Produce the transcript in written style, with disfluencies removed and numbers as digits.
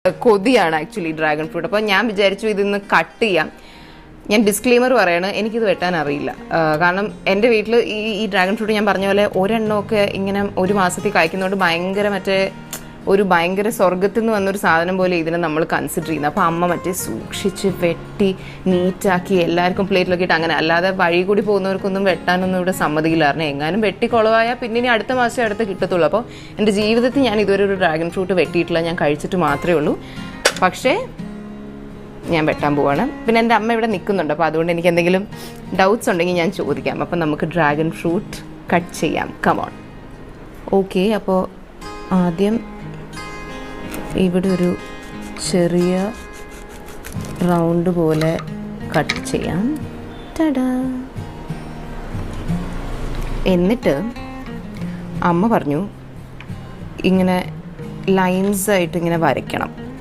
കൊതിയാണ് actually dragon fruit. അപ്പോൾ ഞാൻ വിചാരിച്ചു ഇതിന്ന് കട്ട് ചെയ്യാം. ഞാൻ ഡിസ്ക്ലെയിമർ പറയാണ്, എനിക്കിത് വെട്ടാൻ അറിയില്ല. കാരണം എൻ്റെ വീട്ടിൽ ഈ ഡ്രാഗൺ ഫ്രൂട്ട് ഞാൻ പറഞ്ഞ പോലെ ഒരെണ്ണമൊക്കെ ഇങ്ങനെ ഒരു മാസത്തിൽ കായ്ക്കുന്നതുകൊണ്ട് ഭയങ്കര സ്വർഗത്തിൽ നിന്ന് വന്നൊരു സാധനം പോലെ ഇതിനെ നമ്മൾ കൺസിഡർ ചെയ്യുന്നത്. അപ്പോൾ അമ്മ സൂക്ഷിച്ച് വെട്ടി നീറ്റാക്കി എല്ലാവർക്കും പ്ലേറ്റിലൊക്കെ ഇട്ട് അങ്ങനെ, അല്ലാതെ വഴി കൂടി പോകുന്നവർക്കൊന്നും വെട്ടാനൊന്നും ഇവിടെ സമ്മതിക്കില്ലായിരുന്നു. എങ്ങാനും വെട്ടി കുളവായാൽ പിന്നെ ഇനി അടുത്ത മാസം അടുത്ത് കിട്ടത്തുള്ളൂ. അപ്പോൾ എൻ്റെ ജീവിതത്തിൽ ഞാൻ ഇതുവരെ ഒരു ഡ്രാഗൺ ഫ്രൂട്ട് വെട്ടിയിട്ടില്ല, ഞാൻ കഴിച്ചിട്ട് മാത്രമേ ഉള്ളൂ. പക്ഷേ ഞാൻ വെട്ടാൻ പോവാണ്. പിന്നെ എൻ്റെ അമ്മ ഇവിടെ നിൽക്കുന്നുണ്ട്, അപ്പോൾ അതുകൊണ്ട് എനിക്ക് എന്തെങ്കിലും ഡൗട്ട്സ് ഉണ്ടെങ്കിൽ ഞാൻ ചോദിക്കാം. അപ്പം നമുക്ക് ഡ്രാഗൺ ഫ്രൂട്ട് കട്ട് ചെയ്യാം. കമോൺ. ഓക്കെ, അപ്പോൾ ആദ്യം ഇവിടെ ഒരു ചെറിയ റൗണ്ട് പോലെ കട്ട് ചെയ്യാം. ടടാ. എന്നിട്ട് അമ്മ പറഞ്ഞു ഇങ്ങനെ ലൈൻസ് ആയിട്ട് ഇങ്ങനെ വരയ്ക്കണം.